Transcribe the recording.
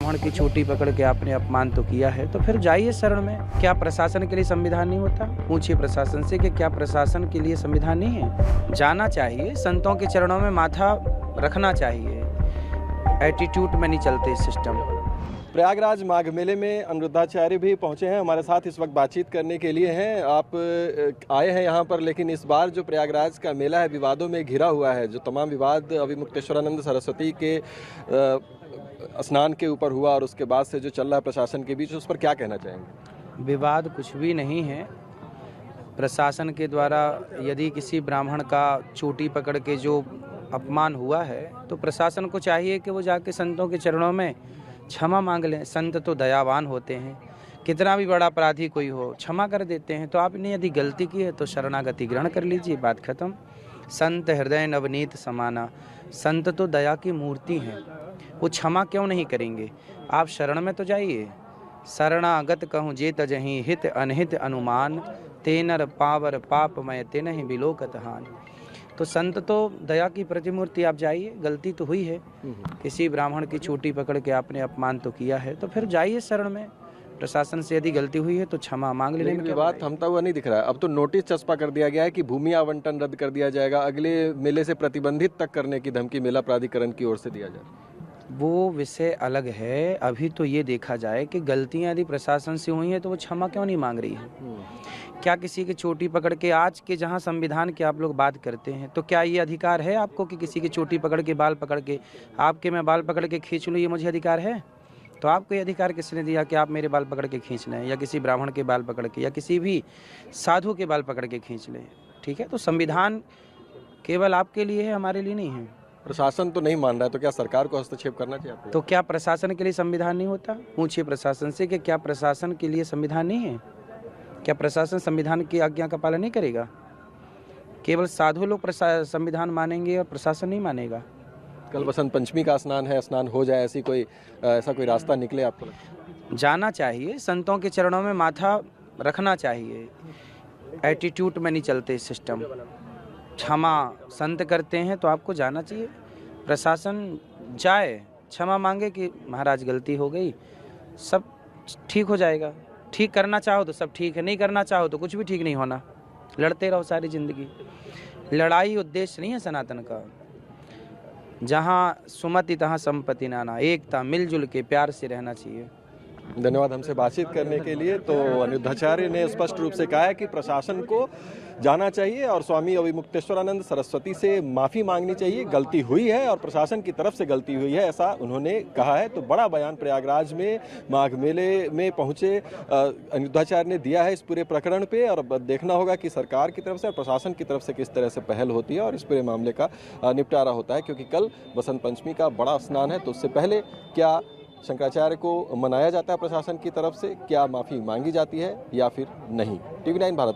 ब्राह्मण की चोटी पकड़ के आपने अपमान तो किया है, तो फिर जाइए शरण में। क्या प्रशासन के लिए संविधान नहीं होता? पूछिए प्रशासन से कि क्या प्रशासन के लिए संविधान नहीं है? जाना चाहिए, संतों के चरणों में माथा रखना चाहिए। एटीट्यूड में नहीं चलते सिस्टम। प्रयागराज माघ मेले में अनिरुद्धाचार्य भी पहुंचे हैं, हमारे साथ इस वक्त बातचीत करने के लिए हैं। आप आए हैं यहाँ पर, लेकिन इस बार जो प्रयागराज का मेला है विवादों में घिरा हुआ है। जो तमाम विवाद अभिमुक्तेश्वरानंद सरस्वती के स्नान के ऊपर हुआ और उसके बाद से जो चल रहा है प्रशासन के बीच, उस पर क्या कहना चाहेंगे? विवाद कुछ भी नहीं है। प्रशासन के द्वारा यदि किसी ब्राह्मण का चोटी पकड़ के जो अपमान हुआ है, तो प्रशासन को चाहिए कि वो जाके संतों के चरणों में क्षमा मांग लें। संत तो दयावान होते हैं, कितना भी बड़ा अपराधी कोई हो क्षमा कर देते हैं। तो आपने यदि गलती की है तो शरणागति ग्रहण कर लीजिए, बात खत्म। संत हृदय नवनीत समाना, संत तो दया की मूर्ति हैं, वो क्षमा क्यों नहीं करेंगे? आप शरण में तो जाइए। शरणागत कहूँ जे तजहि हित अनहित अनुमान, तेनर पावर पापमय तेनहि बिलोकत हान। तो संत तो दया की प्रतिमूर्ति, आप जाइए। गलती तो हुई है, किसी ब्राह्मण की चोटी पकड़ के आपने अपमान तो किया है, तो फिर जाइए शरण में। प्रशासन से यदि गलती हुई है तो क्षमा मांग लेने में विवाद थमता हुआ नहीं दिख रहा है। अब तो नोटिस चस्पा कर दिया गया है कि भूमि आवंटन रद्द कर दिया जाएगा, अगले मेले से प्रतिबंधित तक करने की धमकी मेला प्राधिकरण की ओर से दिया जाए। वो विषय अलग है। अभी तो ये देखा जाए कि गलतियां यदि प्रशासन से हुई हैं तो वो क्षमा क्यों नहीं मांग रही है? क्या किसी की चोटी पकड़ के, आज के जहां संविधान की आप लोग बात करते हैं, तो क्या ये अधिकार है आपको कि किसी की चोटी पकड़ के, बाल पकड़ के, आपके मैं बाल पकड़ के खींच लूँ, ये मुझे अधिकार है? तो आपको ये अधिकार किसने दिया कि आप मेरे बाल पकड़ के खींच लें, या किसी ब्राह्मण के बाल पकड़ के, या किसी भी साधु के बाल पकड़ के खींच लें? ठीक है, तो संविधान केवल आपके लिए है, हमारे लिए नहीं है। प्रशासन तो नहीं मान रहा है, तो क्या सरकार को हस्तक्षेप करना चाहिए? तो क्या प्रशासन के लिए संविधान नहीं होता? पूछिए प्रशासन से कि क्या प्रशासन के लिए संविधान नहीं है? क्या प्रशासन संविधान की आज्ञा का पालन नहीं करेगा? केवल साधु लोग संविधान मानेंगे और प्रशासन नहीं मानेगा? कल बसंत पंचमी का स्नान है, स्नान हो जाए, ऐसा कोई रास्ता निकले आपको? जाना चाहिए, संतों के चरणों में माथा रखना चाहिए। एटीट्यूड में नहीं चलते सिस्टम। क्षमा संत करते हैं तो आपको जाना चाहिए। प्रशासन जाए, क्षमा मांगे कि महाराज गलती हो गई, सब ठीक हो जाएगा। ठीक करना चाहो तो सब ठीक है, नहीं करना चाहो तो कुछ भी ठीक नहीं होना। लड़ते रहो सारी जिंदगी। लड़ाई उद्देश्य नहीं है सनातन का। जहाँ सुमति तहाँ संपत्ति नाना, एकता मिलजुल के प्यार से रहना चाहिए। धन्यवाद हमसे बातचीत करने के लिए। तो अनिरुद्धाचार्य ने स्पष्ट रूप से कहा है कि प्रशासन को जाना चाहिए और स्वामी अभिमुक्तेश्वरानंद सरस्वती से माफ़ी मांगनी चाहिए। गलती हुई है और प्रशासन की तरफ से गलती हुई है, ऐसा उन्होंने कहा है। तो बड़ा बयान प्रयागराज में माघ मेले में पहुंचे अनिरुद्धाचार्य ने दिया है इस पूरे प्रकरण पे, और देखना होगा कि सरकार की तरफ से और प्रशासन की तरफ से किस तरह से पहल होती है और इस पूरे मामले का निपटारा होता है। क्योंकि कल बसंत पंचमी का बड़ा स्नान है, तो उससे पहले क्या शंकराचार्य को मनाया जाता है प्रशासन की तरफ से, क्या माफ़ी मांगी जाती है या फिर नहीं? TV9 भारत।